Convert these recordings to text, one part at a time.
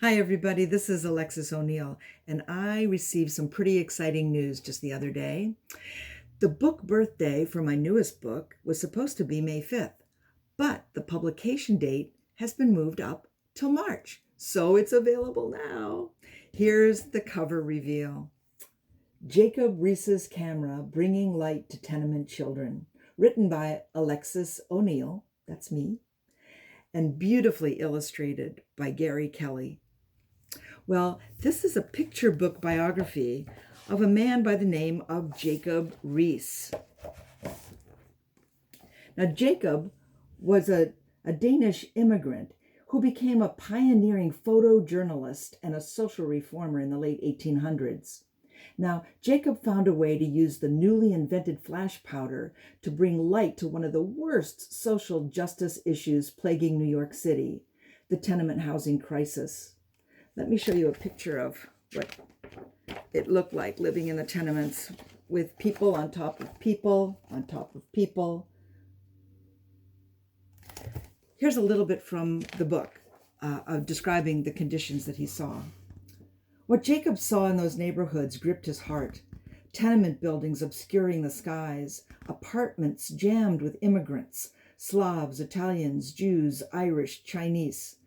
Hi, everybody. This is Alexis O'Neill, and I received some pretty exciting news just the other day. The book birthday for my newest book was supposed to be May 5th, but the publication date has been moved up till March, so it's available now. Here's the cover reveal. Jacob RIIS'S Camera, Bringing Light to Tenement Children, written by Alexis O'Neill, that's me, and beautifully illustrated by Gary Kelley. Well, this is a picture book biography of a man by the name of Jacob RIIS. Now, Jacob was a Danish immigrant who became a pioneering photojournalist and a social reformer in the late 1800s. Now, Jacob found a way to use the newly invented flash powder to bring light to one of the worst social justice issues plaguing New York City, the tenement housing crisis. Let me show you a picture of what it looked like living in the tenements with people on top of people on top of people. Here's a little bit from the book of describing the conditions that he saw. What Jacob saw in those neighborhoods gripped his heart. Tenement buildings obscuring the skies, apartments jammed with immigrants, Slavs, Italians, Jews, Irish, Chinese.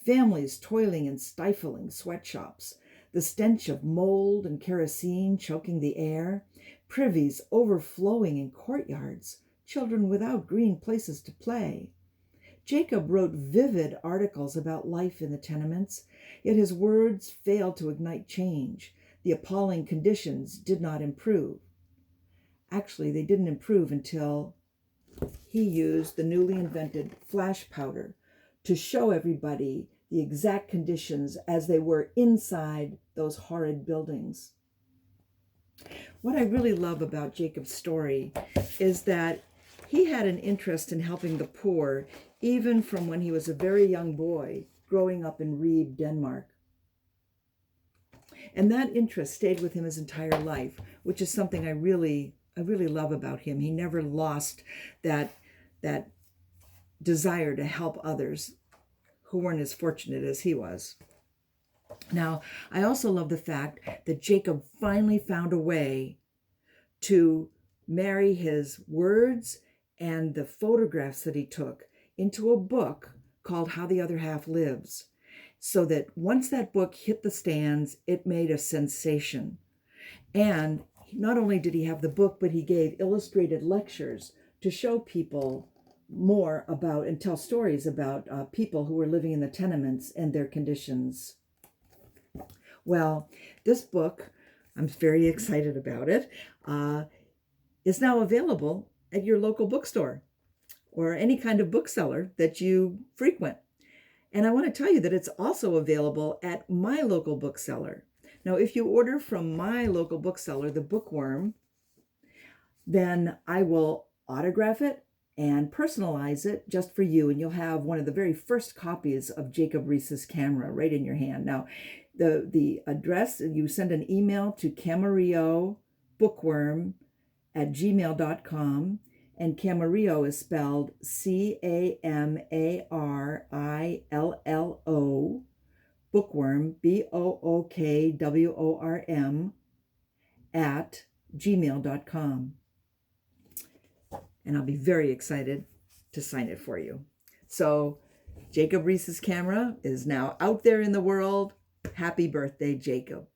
Families toiling in stifling sweatshops, the stench of mold and kerosene choking the air, privies overflowing in courtyards, children without green places to play. Jacob wrote vivid articles about life in the tenements, yet his words failed to ignite change. The appalling conditions did not improve. Actually, they didn't improve until he used the newly invented flash powder to show everybody the exact conditions as they were inside those horrid buildings. What I really love about Jacob's story is that he had an interest in helping the poor even from when he was a very young boy growing up in Ribe, Denmark. And that interest stayed with him his entire life, which is something I really love about him. He never lost that desire to help others who weren't as fortunate as he was. Now, I also love the fact that Jacob finally found a way to marry his words and the photographs that he took into a book called How the Other Half Lives, so that once that book hit the stands, it made a sensation. And not only did he have the book, but he gave illustrated lectures to show people more about and tell stories about people who were living in the tenements and their conditions. Well, this book, I'm very excited about it, is now available at your local bookstore or any kind of bookseller that you frequent. And I want to tell you that it's also available at my local bookseller. Now, if you order from my local bookseller, the Bookworm, then I will autograph it and personalize it just for you, and you'll have one of the very first copies of Jacob RIIS'S Camera right in your hand. Now, the address, you send an email to camarillo.bookworm@gmail.com, and Camarillo is spelled Camarillo, Bookworm, BOOKWORM, @gmail.com. And I'll be very excited to sign it for you. So Jacob RIIS'S Camera is now out there in the world. Happy birthday, Jacob.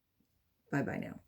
Bye-bye now.